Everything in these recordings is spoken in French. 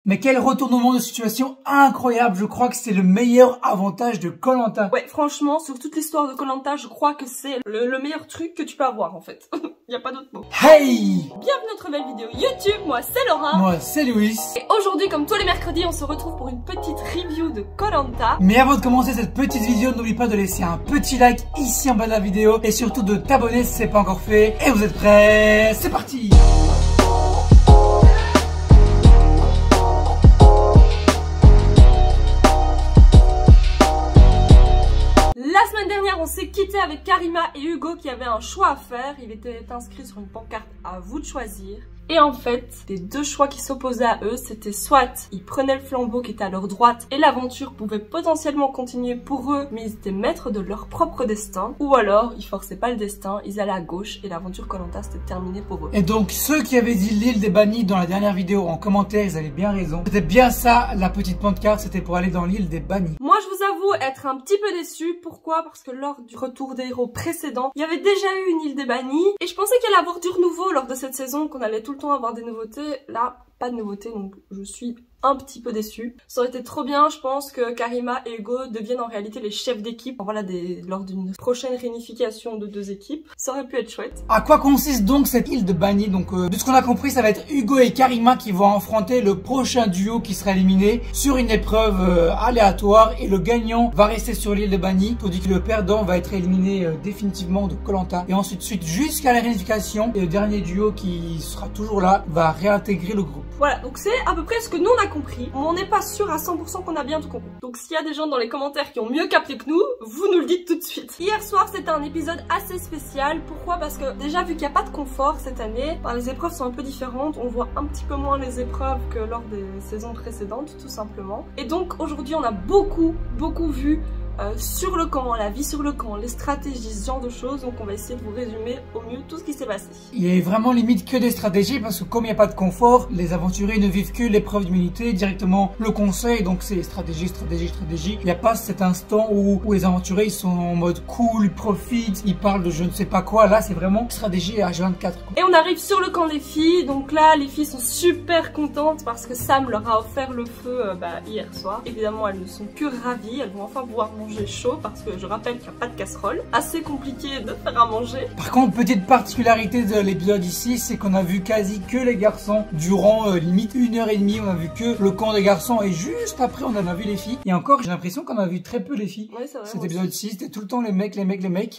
Mais quel retournement de situation incroyable, je crois que c'est le meilleur avantage de koh Lanta. Ouais, franchement, sur toute l'histoire de koh Lanta, je crois que c'est le meilleur truc que tu peux avoir en fait. Y a pas d'autre mot. Hey! Bienvenue dans notre nouvelle vidéo YouTube, moi c'est Laura. Moi c'est Louis. Et aujourd'hui, comme tous les mercredis, on se retrouve pour une petite review de koh Lanta. Mais avant de commencer cette petite vidéo, n'oublie pas de laisser un petit like ici en bas de la vidéo et surtout de t'abonner si c'est pas encore fait. Et vous êtes prêts? C'est parti! La semaine dernière, on s'est quitté avec Karima et Hugo qui avaient un choix à faire. Il était inscrit sur une pancarte à vous de choisir. Et en fait, les deux choix qui s'opposaient à eux, c'était soit ils prenaient le flambeau qui était à leur droite et l'aventure pouvait potentiellement continuer pour eux, mais ils étaient maîtres de leur propre destin, ou alors ils forçaient pas le destin, ils allaient à gauche et l'aventure koh Lanta c'était terminé pour eux. Et donc ceux qui avaient dit l'île des bannis dans la dernière vidéo en commentaire, ils avaient bien raison. C'était bien ça, la petite pancarte, c'était pour aller dans l'île des bannis. Moi je vous avoue être un petit peu déçue. Pourquoi? Parce que lors du retour des héros précédent, il y avait déjà eu une île des bannis et je pensais qu'il allait avoir du renouveau lors de cette saison, qu'on allait tout le temps avoir des nouveautés. Là, pas de nouveautés, donc je suis un petit peu déçue. Ça aurait été trop bien, je pense, que Karima et Hugo deviennent en réalité les chefs d'équipe. Voilà, lors d'une prochaine réunification de deux équipes. Ça aurait pu être chouette. À quoi consiste donc cette île de bannis? Donc, de ce qu'on a compris, ça va être Hugo et Karima qui vont affronter le prochain duo qui sera éliminé sur une épreuve aléatoire et le gagnant va rester sur l'île de bannis, tandis que le perdant va être éliminé définitivement de koh Lanta. Et ensuite, jusqu'à la réunification, et le dernier duo qui sera toujours là va réintégrer le groupe. Voilà, donc c'est à peu près ce que nous on a compris. On n'est pas sûr à 100% qu'on a bien tout compris. Donc s'il y a des gens dans les commentaires qui ont mieux capté que nous, vous nous le dites tout de suite. Hier soir, c'était un épisode assez spécial. Pourquoi? Parce que déjà, vu qu'il n'y a pas de confort cette année, les épreuves sont un peu différentes. On voit un petit peu moins les épreuves que lors des saisons précédentes, tout simplement. Et donc aujourd'hui, on a beaucoup vu sur le camp, la vie sur le camp, les stratégies, ce genre de choses. Donc on va essayer de vous résumer au mieux tout ce qui s'est passé. Il y a vraiment limite que des stratégies parce que comme il n'y a pas de confort, les aventuriers ne vivent que l'épreuve d'immunité, directement le conseil, donc c'est stratégie. Il n'y a pas cet instant où les aventuriers ils sont en mode cool, ils profitent, ils parlent de je ne sais pas quoi. Là c'est vraiment stratégie H24 quoi. Et on arrive sur le camp des filles, donc là les filles sont super contentes parce que Sam leur a offert le feu hier soir. Évidemment elles ne sont que ravies, elles vont enfin pouvoir manger chaud parce que je rappelle qu'il n'y a pas de casserole. Assez compliqué de faire à manger. Par contre, petite particularité de l'épisode ici, c'est qu'on a vu quasi que les garçons durant limite 1h30. On a vu que le camp des garçons et juste après on en a vu les filles. Et encore, j'ai l'impression qu'on a vu très peu les filles. Ouais, c'est vrai. Cet épisode ici, c'était tout le temps les mecs.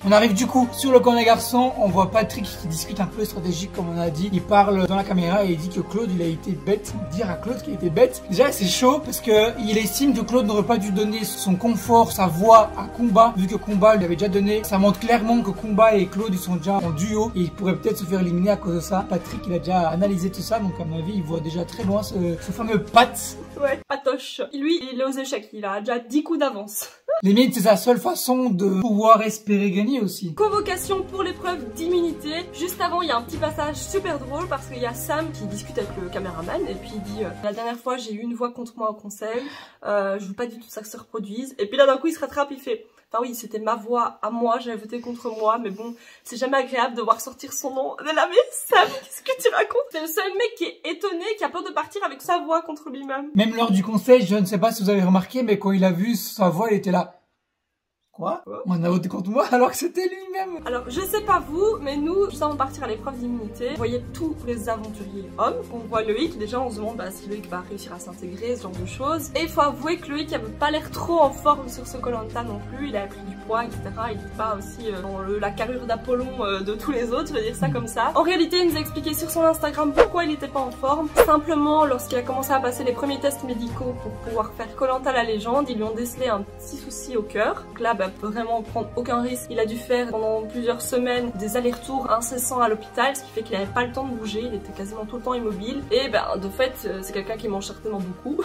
On arrive du coup sur le camp des garçons. On voit Patrick qui discute un peu stratégique comme on a dit. Il parle dans la caméra et il dit que Claude il a été bête. Dire à Claude qu'il était bête. Déjà c'est chaud parce que il estime que Claude n'aurait pas dû donner son confort, sa voix à Combat, vu que Combat lui avait déjà donné. Ça montre clairement que Combat et Claude ils sont déjà en duo et ils pourraient peut-être se faire éliminer à cause de ça. Patrick il a déjà analysé tout ça, donc à mon avis il voit déjà très loin ce fameux Pat. Ouais, Patoche. Lui il est aux échecs, il a déjà 10 coups d'avance. Limite c'est sa seule façon de pouvoir espérer gagner aussi. Convocation pour l'épreuve d'immunité. Juste avant il y a un petit passage super drôle parce qu'il y a Sam qui discute avec le caméraman et puis il dit la dernière fois j'ai eu une voix contre moi au conseil, je veux pas du tout ça que ça se reproduise. Et puis là d'un coup il se rattrape, il fait enfin oui c'était ma voix à moi, j'avais voté contre moi, mais bon c'est jamais agréable de voir sortir son nom. Elle a mais Sam qu'est-ce que tu racontes? C'est le seul mec qui est étonné, qui a peur de partir avec sa voix contre lui-même. Même lors du conseil, je ne sais pas si vous avez remarqué, mais quand il a vu sa voix il était là. Quoi? On a voté contre moi alors que c'était lui-même. Alors je sais pas vous, mais nous, juste avant de partir à l'épreuve d'immunité, vous voyez tous les aventuriers hommes. On voit Loïc, déjà on se demande si Loïc va réussir à s'intégrer, ce genre de choses. Et il faut avouer que Loïc avait pas l'air trop en forme sur ce koh Lanta non plus, il avait pris du poids, etc. Il n'était pas aussi dans la carrure d'Apollon de tous les autres, je vais dire ça comme ça. En réalité, il nous a expliqué sur son Instagram pourquoi il n'était pas en forme. Simplement, lorsqu'il a commencé à passer les premiers tests médicaux pour pouvoir faire koh Lanta la légende, ils lui ont décelé un petit souci au cœur. Donc là, peut vraiment prendre aucun risque. Il a dû faire pendant plusieurs semaines des allers-retours incessants à l'hôpital, ce qui fait qu'il n'avait pas le temps de bouger, il était quasiment tout le temps immobile. Et de fait, c'est quelqu'un qui mange certainement beaucoup.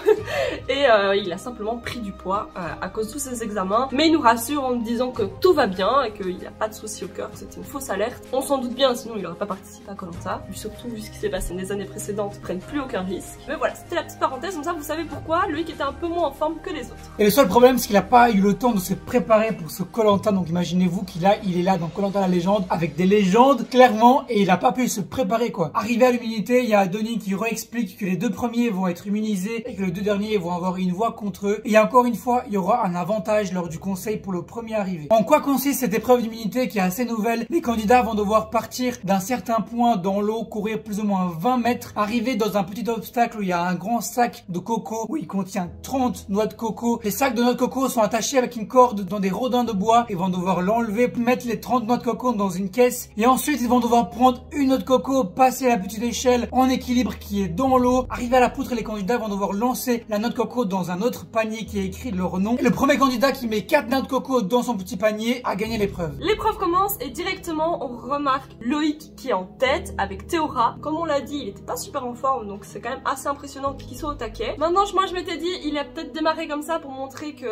Et il a simplement pris du poids à cause de tous ses examens. Mais il nous rassure en nous disant que tout va bien et qu'il n'a pas de souci au cœur, que c'était une fausse alerte. On s'en doute bien, sinon il n'aurait pas participé à koh Lanta. Surtout vu ce qui s'est passé les années précédentes, ils prennent plus aucun risque. Mais voilà, c'était la petite parenthèse, comme ça vous savez pourquoi Loïc était un peu moins en forme que les autres. Et le seul problème, c'est qu'il n'a pas eu le temps de se préparer préparé pour ce Koh-Lanta. Donc imaginez-vous il est là dans Koh-Lanta la légende avec des légendes clairement et il a pas pu se préparer quoi. Arrivé à l'immunité, il y a Donnie qui réexplique que les 2 premiers vont être immunisés et que les 2 derniers vont avoir une voix contre eux. Et encore une fois, il y aura un avantage lors du conseil pour le premier arrivé. En quoi consiste cette épreuve d'immunité qui est assez nouvelle? Les candidats vont devoir partir d'un certain point dans l'eau, courir plus ou moins 20 mètres, arriver dans un petit obstacle où il y a un grand sac de coco où il contient 30 noix de coco. Les sacs de noix de coco sont attachés avec une corde dans des rodins de bois. Ils vont devoir l'enlever, mettre les 30 noix de coco dans une caisse et ensuite ils vont devoir prendre une noix de coco, passer la petite échelle en équilibre qui est dans l'eau, arriver à la poutre et les candidats vont devoir lancer la noix de coco dans un autre panier qui est écrit leur nom. Et le premier candidat qui met 4 noix de coco dans son petit panier a gagné l'épreuve. L'épreuve commence et directement on remarque Loïc qui est en tête avec Théora. Comme on l'a dit, il était pas super en forme donc c'est quand même assez impressionnant qu'il soit au taquet. Maintenant moi je m'étais dit il a peut-être démarré comme ça pour montrer que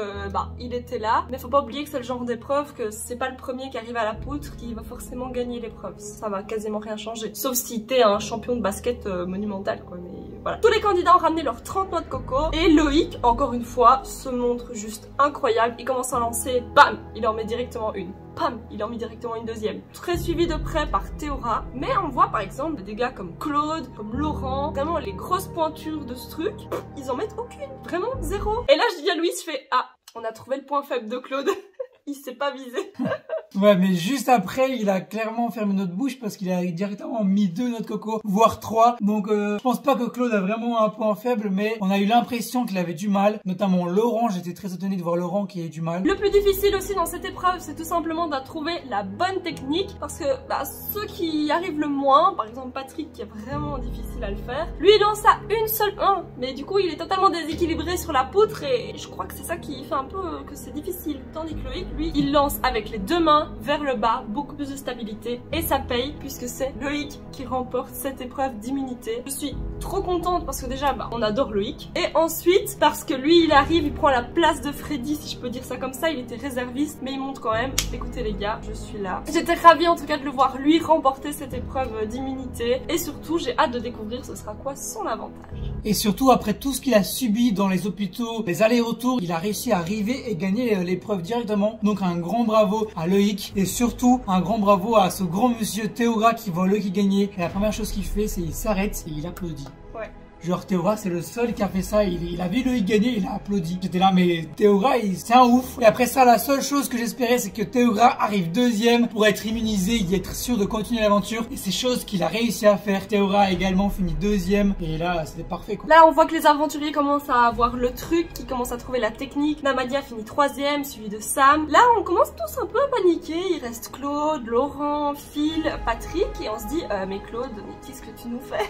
il était là, mais faut pas oublier que c'est le genre d'épreuve que c'est pas le premier qui arrive à la poutre qui va forcément gagner l'épreuve. Ça va quasiment rien changer. Sauf si t'es un champion de basket monumental quoi, mais voilà. Tous les candidats ont ramené leurs 30 noix de coco et Loïc, encore une fois, se montre juste incroyable. Il commence à lancer, bam, il en met directement une. Pam, il en met directement une deuxième. Très suivi de près par Théora. Mais on voit par exemple des gars comme Claude, comme Laurent, vraiment les grosses pointures de ce truc, ils en mettent aucune. Vraiment zéro. Et là je dis à Louis, je fais ah, on a trouvé le point faible de Claude. Il s'est pas visé. Ouais, mais juste après, il a clairement fermé notre bouche parce qu'il a directement mis 2 noix de coco, voire 3. Donc, je pense pas que Claude a vraiment un point faible, mais on a eu l'impression qu'il avait du mal. Notamment Laurent, j'étais très étonné de voir Laurent qui ait du mal. Le plus difficile aussi dans cette épreuve, c'est tout simplement de trouver la bonne technique. Parce que ceux qui y arrivent le moins, par exemple Patrick qui est vraiment difficile à le faire, lui il lance à une seule mais du coup il est totalement déséquilibré sur la poutre et je crois que c'est ça qui fait un peu que c'est difficile. Tandis que Loïc, lui, il lance avec les 2 mains vers le bas, beaucoup plus de stabilité et ça paye puisque c'est Loïc qui remporte cette épreuve d'immunité. Je suis trop contente parce que déjà on adore Loïc et ensuite parce que lui il arrive, il prend la place de Freddy si je peux dire ça comme ça, il était réserviste mais il monte quand même. Écoutez les gars, je suis là. J'étais ravie en tout cas de le voir lui remporter cette épreuve d'immunité et surtout j'ai hâte de découvrir ce sera quoi son avantage. Et surtout après tout ce qu'il a subi dans les hôpitaux, les allers-retours, il a réussi à arriver et gagner l'épreuve directement. Donc un grand bravo à Loïc et surtout un grand bravo à ce grand monsieur Théora qui voit Loïc gagner. Et la première chose qu'il fait, c'est il s'arrête et il applaudit. Ouais. Genre Théora c'est le seul qui a fait ça, il a vu Loïc gagner, il a applaudi. J'étais là mais Théora c'est un ouf. Et après ça la seule chose que j'espérais c'est que Théora arrive 2e pour être immunisé et être sûr de continuer l'aventure. Et c'est chose qu'il a réussi à faire. Théora a également fini 2e et là c'était parfait quoi. Là on voit que les aventuriers commencent à avoir le truc, qui commencent à trouver la technique. Namadia finit 3e suivi de Sam. Là on commence tous un peu à paniquer, il reste Claude, Laurent, Phil, Patrick et on se dit mais Claude, mais qu'est-ce que tu nous fais?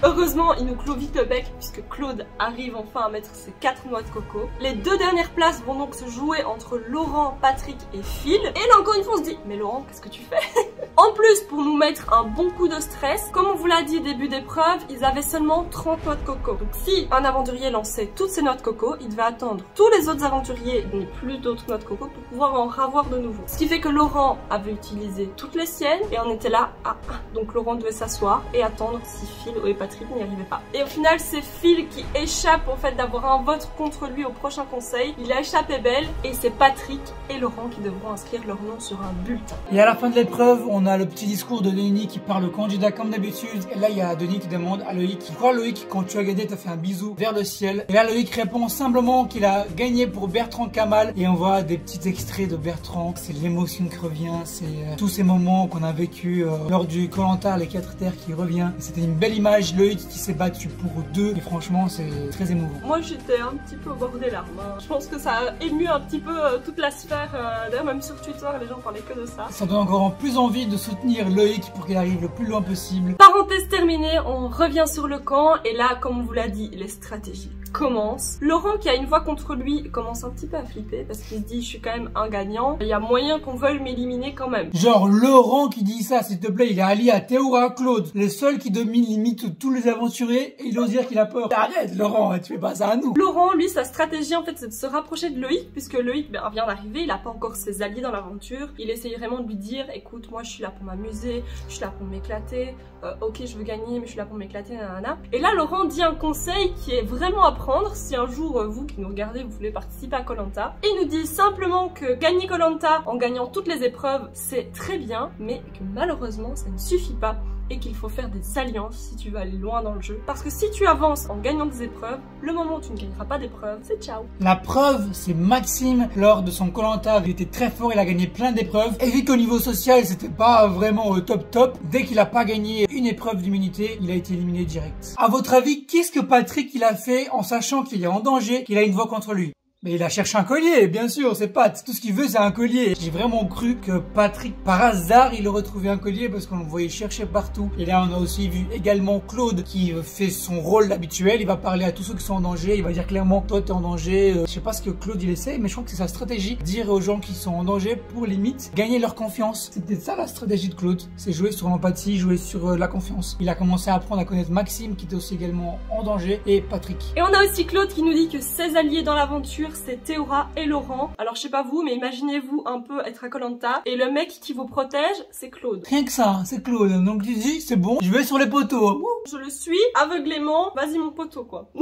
Heureusement il nous clôt vite le bec puisque Claude arrive enfin à mettre ses 4 noix de coco. Les 2 dernières places vont donc se jouer entre Laurent, Patrick et Phil. Et là encore une fois on se dit mais Laurent qu'est-ce que tu fais? En plus pour nous mettre un bon coup de stress, comme on vous l'a dit début d'épreuve, ils avaient seulement 30 noix de coco. Donc si un aventurier lançait toutes ses noix de coco, il devait attendre tous les autres aventuriers n'aient plus d'autres noix de coco pour pouvoir en ravoir de nouveau. Ce qui fait que Laurent avait utilisé toutes les siennes et on était là à 1. Donc Laurent devait s'asseoir et attendre si Phil et Patrick n'y arrivaient pas. Et au final c'est Phil qui échappe au fait d'avoir un vote contre lui au prochain conseil. Il a échappé belle et c'est Patrick et Laurent qui devront inscrire leur nom sur un bulletin. Et à la fin de l'épreuve, on a le petit discours de Denis qui parle au candidat comme d'habitude. Et là il y a Denis qui demande à Loïc, pourquoi Loïc quand tu as gagné t'as fait un bisou vers le ciel? Et là Loïc répond simplement qu'il a gagné pour Bertrand Kamal. Et on voit des petits extraits de Bertrand, c'est l'émotion qui revient, c'est tous ces moments qu'on a vécu lors du Koh-Lanta, les 4 terres qui revient. C'était une belle image, Loïc qui s'est battu pour 2 et franchement c'est très émouvant. Moi j'étais un petit peu au bord des larmes. Je pense que ça a ému un petit peu toute la sphère. D'ailleurs même sur Twitter les gens parlaient que de ça. Ça donne encore plus envie de soutenir Loïc pour qu'il arrive le plus loin possible. Parenthèse terminée, on revient sur le camp et là comme on vous l'a dit, les stratégies commencent. Laurent qui a une voix contre lui commence un petit peu à flipper parce qu'il se dit je suis quand même un gagnant, il y a moyen qu'on veuille m'éliminer quand même. Genre Laurent qui dit ça, s'il te plaît, il est allié à Théora, Claude, les seuls qui dominent limite tous les aventuriers et il ose dire qu'il a peur. Arrête Laurent, tu fais pas ça à nous. Laurent lui sa stratégie en fait c'est de se rapprocher de Loïc puisque Loïc vient d'arriver, il a pas encore ses alliés dans l'aventure. Il essaye vraiment de lui dire écoute moi je suis là pour m'amuser, je suis là pour m'éclater, ok je veux gagner mais je suis là pour m'éclater nanana. Et là Laurent dit un conseil qui est vraiment à prendre apprendre si un jour vous qui nous regardez vous voulez participer à Koh-Lanta. Il nous dit simplement que gagner Koh-Lanta en gagnant toutes les épreuves c'est très bien, mais que malheureusement ça ne suffit pas et qu'il faut faire des alliances si tu veux aller loin dans le jeu. Parce que si tu avances en gagnant des épreuves, le moment où tu ne gagneras pas d'épreuves, c'est ciao. La preuve, c'est Maxime, lors de son Koh-Lanta, il était très fort, il a gagné plein d'épreuves. Et vu qu'au niveau social, c'était pas vraiment au top, dès qu'il a pas gagné une épreuve d'immunité, il a été éliminé direct. À votre avis, qu'est-ce que Patrick il a fait en sachant qu'il est en danger, qu'il a une voix contre lui? Mais il a cherché un collier, bien sûr, c'est Pat. Tout ce qu'il veut, c'est un collier. J'ai vraiment cru que Patrick, par hasard, il aurait trouvé un collier parce qu'on le voyait chercher partout. Et là, on a aussi vu également Claude qui fait son rôle habituel. Il va parler à tous ceux qui sont en danger. Il va dire clairement, toi, t'es en danger. Je sais pas ce que Claude, il essaie, mais je crois que c'est sa stratégie. Dire aux gens qui sont en danger pour limite gagner leur confiance. C'est peut-être ça la stratégie de Claude. C'est jouer sur l'empathie, jouer sur la confiance. Il a commencé à apprendre à connaître Maxime qui était aussi également en danger et Patrick. Et on a aussi Claude qui nous dit que ses alliés dans l'aventure, c'est Théora et Laurent. Alors je sais pas vous, mais imaginez-vous un peu être à Koh-Lanta et le mec qui vous protège, c'est Claude. Rien que ça, c'est Claude. Donc tu dis, c'est bon, je vais sur les poteaux. Je le suis aveuglément, vas-y mon poteau quoi.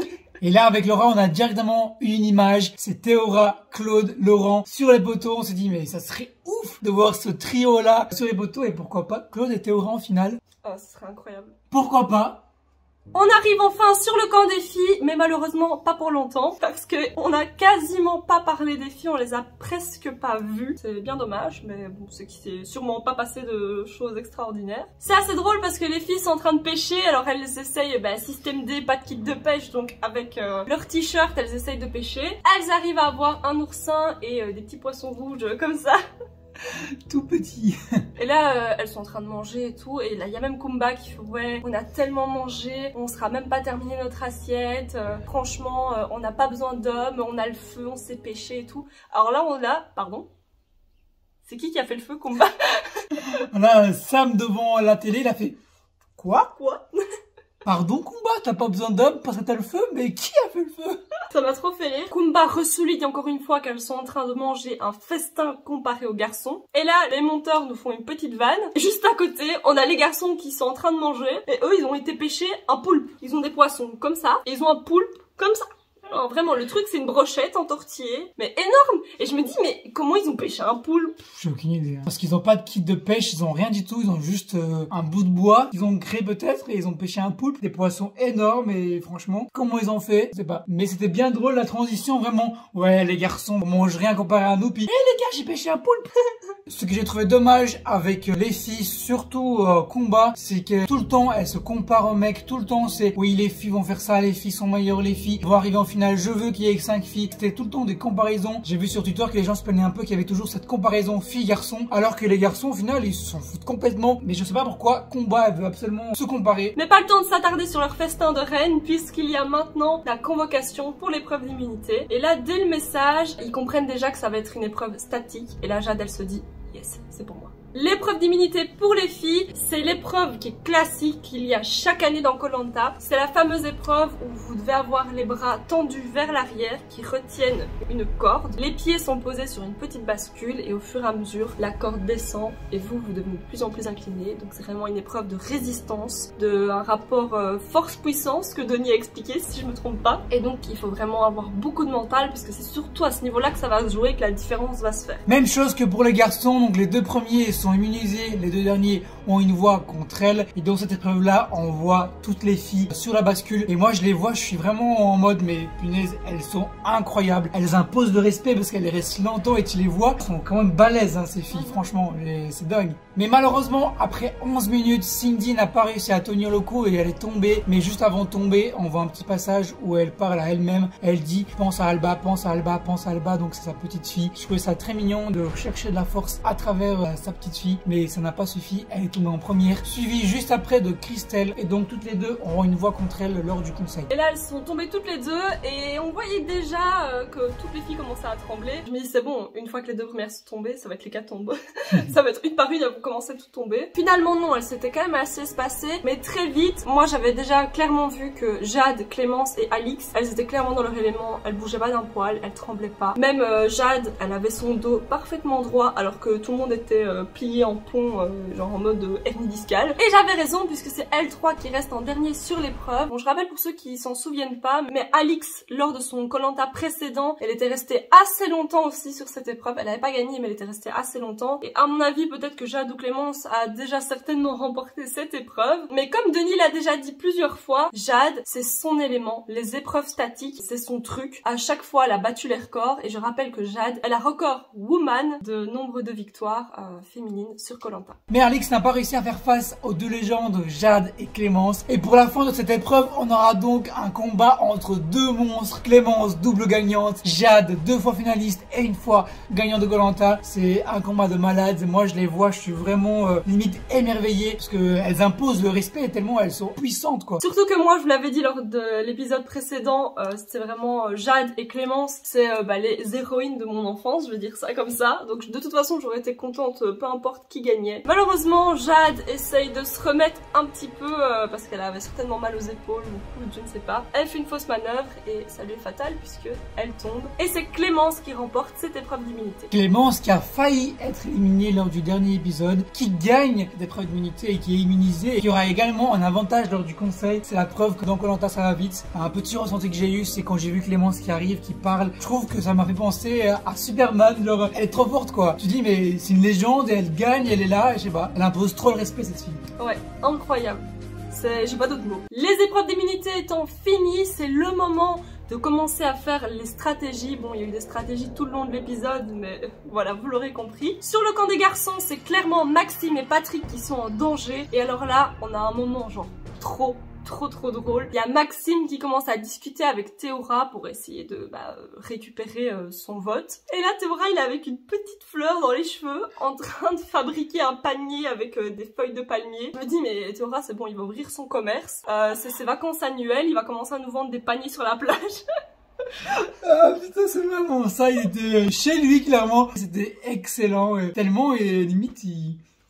Et là, avec Laurent, on a directement une image. C'est Théora, Claude, Laurent sur les poteaux. On s'est dit, mais ça serait ouf de voir ce trio-là sur les poteaux. Et pourquoi pas Claude et Théora en finale? Oh, ce serait incroyable. Pourquoi pas? On arrive enfin sur le camp des filles, mais malheureusement pas pour longtemps, parce que on a quasiment pas parlé des filles, on les a presque pas vues. C'est bien dommage, mais bon, c'est qu'il s'est sûrement pas passé de choses extraordinaires. C'est assez drôle parce que les filles sont en train de pêcher, alors elles essayent, système D, pas de kit de pêche, donc avec leur t-shirt, elles essayent de pêcher. Elles arrivent à avoir un oursin et des petits poissons rouges comme ça. Tout petit. Et là, elles sont en train de manger et tout. Et là, il y a même Kumba qui fait ouais, on a tellement mangé, on sera même pas terminé notre assiette. Franchement, on n'a pas besoin d'hommes, on a le feu, on sait pêcher et tout. Alors là, on a, pardon, c'est qui a fait le feu, Kumba? On a Sam devant la télé, il a fait quoi? Quoi? Pardon Kumba, t'as pas besoin d'hommes parce que t'as le feu? Mais qui a fait le feu? Ça m'a trop fait rire. Kumba ressouligne encore une fois qu'elles sont en train de manger un festin comparé aux garçons. Et là, les monteurs nous font une petite vanne. Juste à côté, on a les garçons qui sont en train de manger. Et eux, ils ont été pêcher un poulpe. Ils ont des poissons comme ça. Et ils ont un poulpe comme ça. Alors vraiment, le truc, c'est une brochette entortillée, mais énorme. Et je me dis, mais comment ils ont pêché un poulpe? J'ai aucune idée. Parce qu'ils ont pas de kit de pêche, ils ont rien du tout, ils ont juste un bout de bois. Ils ont créé peut-être et ils ont pêché un poulpe, des poissons énormes et franchement, comment ils ont fait? Je sais pas. Mais c'était bien drôle la transition, vraiment. Ouais, les garçons mangent rien comparé à nous, puis les gars, j'ai pêché un poulpe. Ce que j'ai trouvé dommage avec les filles, surtout Kumba, c'est que tout le temps, elles se comparent aux mecs, tout le temps, c'est oui, les filles vont faire ça, les filles sont meilleures, les filles vont arriver en finale, je veux qu'il y ait 5 filles. C'était tout le temps des comparaisons. J'ai vu sur Twitter que les gens se plaignaient un peu qu'il y avait toujours cette comparaison filles-garçons, alors que les garçons, au final, ils s'en foutent complètement. Mais je sais pas pourquoi Kumba, elle veut absolument se comparer. Mais pas le temps de s'attarder sur leur festin de reine, puisqu'il y a maintenant la convocation pour l'épreuve d'immunité. Et là, dès le message, ils comprennent déjà que ça va être une épreuve statique. Et là, Jade, elle se dit, yes, c'est pour moi. L'épreuve d'immunité pour les filles, c'est l'épreuve qui est classique qu'il y a chaque année dans Koh-Lanta. C'est la fameuse épreuve où vous devez avoir les bras tendus vers l'arrière qui retiennent une corde. Les pieds sont posés sur une petite bascule et au fur et à mesure, la corde descend et vous devenez de plus en plus incliné. Donc c'est vraiment une épreuve de résistance, un rapport force-puissance que Denis a expliqué si je me trompe pas. Et donc il faut vraiment avoir beaucoup de mental parce que c'est surtout à ce niveau-là que ça va se jouer, que la différence va se faire. Même chose que pour les garçons, donc les deux premiers sont immunisés, les deux derniers ont une voix contre elles et dans cette épreuve là on voit toutes les filles sur la bascule et moi je les vois, je suis vraiment en mode mais punaise, elles sont incroyables, elles imposent le respect parce qu'elles restent longtemps et tu les vois, elles sont quand même balèzes hein, ces filles, franchement c'est dingue. Mais malheureusement après 11 minutes Cindy n'a pas réussi à tenir le coup et elle est tombée, mais juste avant de tomber on voit un petit passage où elle parle à elle-même, elle dit pense à Alba, pense à Alba, pense à Alba, donc c'est sa petite fille. Je trouvais ça très mignon de chercher de la force à travers sa petite fille, mais ça n'a pas suffi, elle est tombée en première, suivie juste après de Christelle et donc toutes les deux auront une voix contre elle lors du conseil. Et là elles sont tombées toutes les deux et on voyait déjà que toutes les filles commençaient à trembler. Je me dis c'est bon, une fois que les deux premières sont tombées, ça va être les quatre tombes. Ça va être une par une, elles vont commencer à tout tomber. Finalement non, elles s'étaient quand même assez espacées, mais très vite, moi j'avais déjà clairement vu que Jade, Clémence et Alix, elles étaient clairement dans leur élément, elles bougeaient pas d'un poil, elles tremblaient pas. Même Jade, elle avait son dos parfaitement droit alors que tout le monde était plié pliée en pont, genre en mode hernie discale. Et j'avais raison puisque c'est elle 3 qui reste en dernier sur l'épreuve. Bon, je rappelle pour ceux qui s'en souviennent pas, mais Alix, lors de son Koh-Lanta précédent, elle était restée assez longtemps aussi sur cette épreuve. Elle n'avait pas gagné, mais elle était restée assez longtemps. Et à mon avis, peut-être que Jade ou Clémence a déjà certainement remporté cette épreuve. Mais comme Denis l'a déjà dit plusieurs fois, Jade, c'est son élément. Les épreuves statiques, c'est son truc. À chaque fois, elle a battu les records. Et je rappelle que Jade, elle a record woman de nombre de victoires féminines sur Koh-Lanta. Mais Alix n'a pas réussi à faire face aux deux légendes, Jade et Clémence. Et pour la fin de cette épreuve, on aura donc un combat entre deux monstres. Clémence, double gagnante. Jade, 2 fois finaliste et 1 fois gagnant de Koh-Lanta. C'est un combat de malades. Moi, je les vois, je suis vraiment limite émerveillé. Parce qu'elles imposent le respect tellement elles sont puissantes, quoi. Surtout que moi, je vous l'avais dit lors de l'épisode précédent, c'était vraiment Jade et Clémence. C'est les héroïnes de mon enfance, je vais dire ça comme ça. Donc de toute façon, j'aurais été contente, peu importe qui gagnait. Malheureusement, Jade essaye de se remettre un petit peu parce qu'elle avait certainement mal aux épaules ou je ne sais pas. Elle fait une fausse manœuvre et ça lui est fatal puisque elle tombe. Et c'est Clémence qui remporte cette épreuve d'immunité. Clémence qui a failli être éliminée lors du dernier épisode, qui gagne cette épreuve d'immunité et qui est immunisée et qui aura également un avantage lors du conseil. C'est la preuve que dans Koh-Lanta ça va vite. Un petit ressenti que j'ai eu, c'est quand j'ai vu Clémence qui arrive, qui parle. Je trouve que ça m'a fait penser à Superman. Genre, elle est trop forte, quoi. Tu dis mais c'est une légende et elle gagne, elle est là, je sais pas. Elle impose trop le respect, cette fille. Ouais, incroyable. J'ai pas d'autres mots. Les épreuves d'immunité étant finies, c'est le moment de commencer à faire les stratégies. Bon, il y a eu des stratégies tout le long de l'épisode, mais voilà, vous l'aurez compris. Sur le camp des garçons, c'est clairement Maxime et Patrick qui sont en danger. Et alors là, on a un moment genre trop drôle. Il y a Maxime qui commence à discuter avec Théora pour essayer de récupérer son vote. Et là, Théora, il est avec une petite fleur dans les cheveux, en train de fabriquer un panier avec des feuilles de palmier. Je me dis, mais Théora, c'est bon, il va ouvrir son commerce. C'est ses vacances annuelles, il va commencer à nous vendre des paniers sur la plage. Ah putain, c'est vraiment ça, il était chez lui clairement. C'était excellent, tellement et limite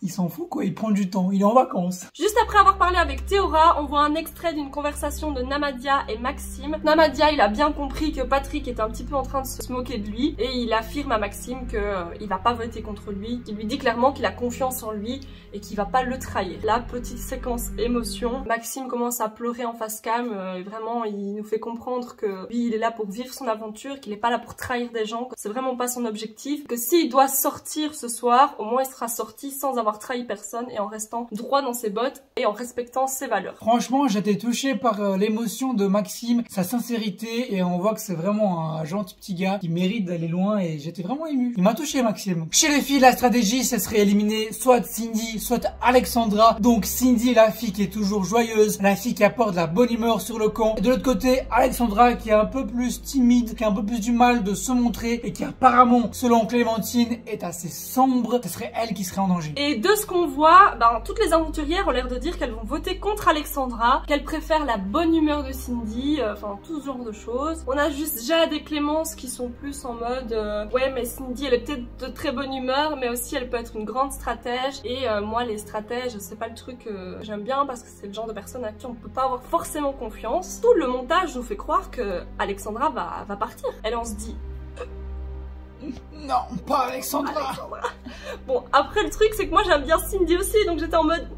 il s'en fout, quoi, il prend du temps, il est en vacances. Juste après avoir parlé avec Théora, on voit un extrait d'une conversation de Namadia et Maxime. Namadia, il a bien compris que Patrick était un petit peu en train de se moquer de lui et il affirme à Maxime qu'il va pas voter contre lui. Il lui dit clairement qu'il a confiance en lui et qu'il va pas le trahir. La petite séquence émotion, Maxime commence à pleurer en face cam et vraiment il nous fait comprendre que lui il est là pour vivre son aventure, qu'il est pas là pour trahir des gens, que c'est vraiment pas son objectif, que s'il doit sortir ce soir, au moins il sera sorti sans avoir trahi personne et en restant droit dans ses bottes et en respectant ses valeurs. Franchement, j'étais touchée par l'émotion de Maxime, sa sincérité et on voit que c'est vraiment un gentil petit gars qui mérite d'aller loin et j'étais vraiment ému. Il m'a touché, Maxime. Chez les filles, la stratégie, ce serait éliminer soit Cindy, soit Alexandra. Donc Cindy, la fille qui est toujours joyeuse, la fille qui apporte de la bonne humeur sur le camp. Et de l'autre côté, Alexandra qui est un peu plus timide, qui a un peu plus du mal de se montrer et qui apparemment, selon Clémentine, est assez sombre. Ce serait elle qui serait en danger. Et de ce qu'on voit, toutes les aventurières ont l'air de dire qu'elles vont voter contre Alexandra, qu'elles préfèrent la bonne humeur de Cindy, enfin tout ce genre de choses. On a juste Jade et Clémence qui sont plus en mode ouais mais Cindy elle est peut-être de très bonne humeur mais aussi elle peut être une grande stratège et moi les stratèges c'est pas le truc que j'aime bien parce que c'est le genre de personne à qui on peut pas avoir forcément confiance. Tout le montage nous fait croire que Alexandra va partir. Elle en se dit non, pas Alexandra. Bon, après le truc c'est que moi j'aime bien Cindy aussi, donc j'étais en mode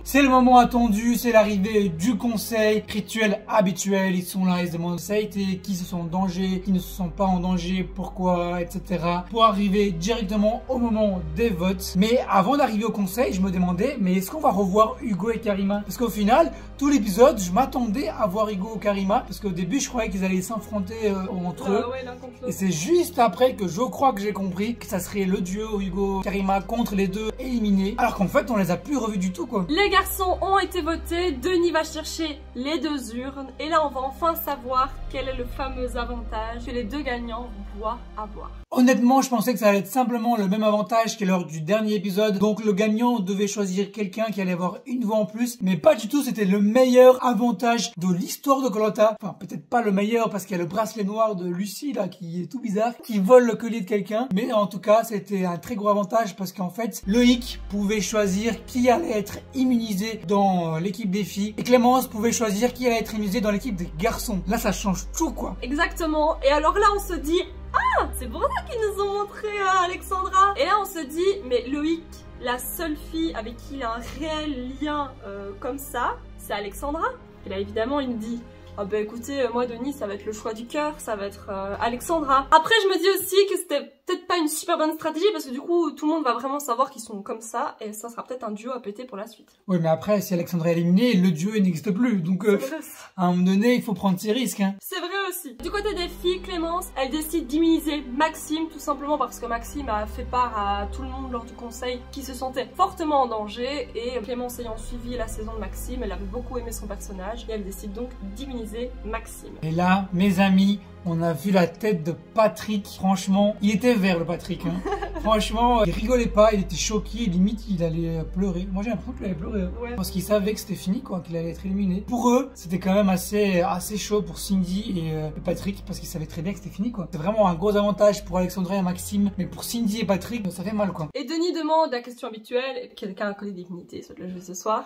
c'est le moment attendu, c'est l'arrivée du conseil, rituel habituel, ils sont là, ils se demandent ça a été, qui se sont en danger, qui ne se sont pas en danger, pourquoi, etc. Pour arriver directement au moment des votes. Mais avant d'arriver au conseil, je me demandais, mais est-ce qu'on va revoir Hugo et Karima? Parce qu'au final, tout l'épisode, je m'attendais à voir Hugo et Karima, parce qu'au début, je croyais qu'ils allaient s'affronter entre eux. Ouais, et c'est juste après que je crois que j'ai compris que ça serait le duo Hugo Karima contre les deux éliminés. Alors qu'en fait, on les a plus revus du tout, quoi. Les garçons ont été votés, Denis va chercher les 2 urnes et là on va enfin savoir quel est le fameux avantage que les 2 gagnants vont pouvoir avoir. Honnêtement, je pensais que ça allait être simplement le même avantage que lors du dernier épisode. Donc le gagnant devait choisir quelqu'un qui allait avoir une voix en plus. Mais pas du tout, c'était le meilleur avantage de l'histoire de Koh-Lanta. Enfin, peut-être pas le meilleur parce qu'il y a le bracelet noir de Lucie là qui est tout bizarre, qui vole le collier de quelqu'un. Mais en tout cas, c'était un très gros avantage parce qu'en fait, Loïc pouvait choisir qui allait être immunisé dans l'équipe des filles. Et Clémence pouvait choisir qui allait être immunisé dans l'équipe des garçons. Là, ça change tout, quoi. Exactement. Et alors là, on se dit... Ah, C'est pour ça qu'ils nous ont montré Alexandra. Et là on se dit, mais Loïc, la seule fille avec qui il a un réel lien comme ça, c'est Alexandra. Et là évidemment il me dit, ah bah écoutez, moi Denis, ça va être le choix du cœur, ça va être Alexandra. Après je me dis aussi que c'était peut-être pas une super bonne stratégie parce que du coup tout le monde va vraiment savoir qu'ils sont comme ça et ça sera peut-être un duo à péter pour la suite. Oui mais après si Alexandra est éliminée, le duo n'existe plus, donc à un moment donné il faut prendre ses risques. Hein. C'est vrai aussi. Du côté des filles, Clémence, elle décide d'immuniser Maxime tout simplement parce que Maxime a fait part à tout le monde lors du conseil qui se sentait fortement en danger et Clémence ayant suivi la saison de Maxime, elle avait beaucoup aimé son personnage et elle décide donc d'immuniser Maxime. Et là, mes amis, on a vu la tête de Patrick. Franchement, il était vert le Patrick. Hein. Franchement, il rigolait pas, il était choqué, limite il allait pleurer. Moi j'ai l'impression qu'il allait pleurer. Hein. Ouais. Parce qu'il savait que c'était fini, quoi, qu'il allait être éliminé. Pour eux, c'était quand même assez chaud pour Cindy et Patrick parce qu'ils savaient très bien que c'était fini, quoi. C'est vraiment un gros avantage pour Alexandra et Maxime, mais pour Cindy et Patrick, ça fait mal, quoi. Et Denis demande la question habituelle, quelqu'un a un collier d'immunité sur le jeu ce soir.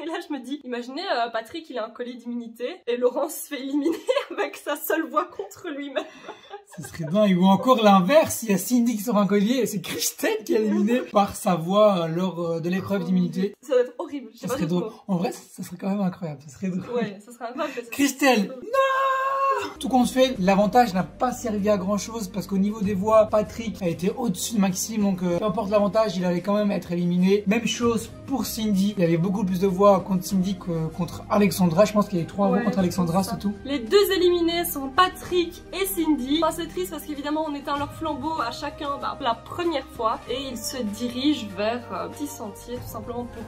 Et là je me dis, imaginez Patrick il a un collier d'immunité et Laurent se fait éliminer avec sa seule voix contre lui-même. Ce serait dingue. Ou encore l'inverse, il y a Cindy qui sort un collier et c'est Christelle qui est éliminée par sa voix lors de l'épreuve d'immunité. Ça doit être horrible. Ça serait drôle. En vrai, ça serait quand même incroyable. Ça serait drôle. Ouais, ça serait incroyable. Christelle, non! Tout compte fait, l'avantage n'a pas servi à grand chose parce qu'au niveau des voix, Patrick a été au-dessus de Maxime, donc peu importe l'avantage, il allait quand même être éliminé. Même chose pour Cindy, il y avait beaucoup plus de voix contre Cindy que contre Alexandra. Je pense qu'il y avait 3 voix contre Alexandra, c'est tout. Les deux éliminés sont Patrick et Cindy. Enfin, c'est triste parce qu'évidemment on éteint leur flambeau à chacun la première fois et ils se dirigent vers un petit sentier tout simplement pour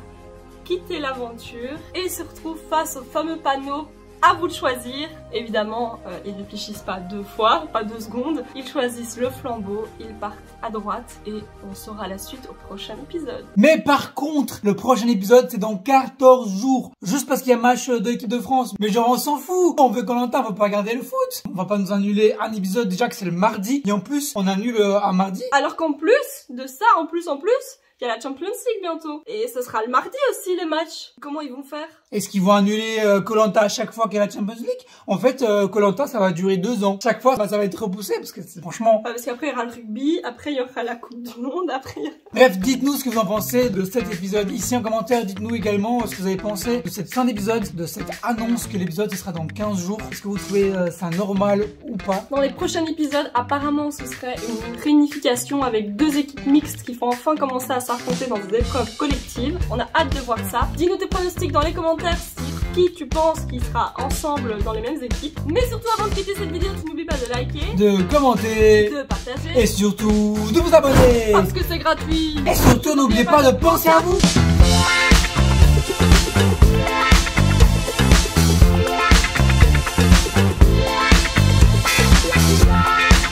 quitter l'aventure et se retrouvent face au fameux panneau. À vous de choisir. Évidemment, ils ne réfléchissent pas 2 fois, pas 2 secondes. Ils choisissent le flambeau, ils partent à droite et on saura la suite au prochain épisode. Mais par contre, le prochain épisode, c'est dans 14 jours. Juste parce qu'il y a match de l'équipe de France. Mais genre, on s'en fout. On veut Koh-Lanta, on veut pas regarder le foot. On va pas nous annuler un épisode déjà que c'est le mardi. Et en plus, on annule un mardi. Alors qu'en plus de ça, en plus, il y a la Champions League bientôt. Et ce sera le mardi aussi les matchs. Comment ils vont faire? Est-ce qu'ils vont annuler Koh-Lanta à chaque fois qu'il y a la Champions League? En fait, Koh-Lanta ça va durer 2 ans. Chaque fois, ça va être repoussé parce que franchement... Parce qu'après il y aura le rugby, après il y aura la Coupe du Monde, après... Bref, dites-nous ce que vous en pensez de cet épisode ici en commentaire. Dites-nous également ce que vous avez pensé de cette fin d'épisode, de cette annonce que l'épisode sera dans 15 jours. Est-ce que vous trouvez ça normal ou pas? Dans les prochains épisodes, apparemment ce serait une réunification avec 2 équipes mixtes qui vont enfin commencer à s'affronter dans des épreuves collectives. On a hâte de voir ça. Dis-nous tes pronostics dans les commentaires sur qui tu penses qui sera ensemble dans les mêmes équipes. Mais surtout avant de quitter cette vidéo, tu n'oublies pas de liker, de commenter, de partager et surtout de vous abonner parce que c'est gratuit. Et surtout n'oubliez pas de penser à vous.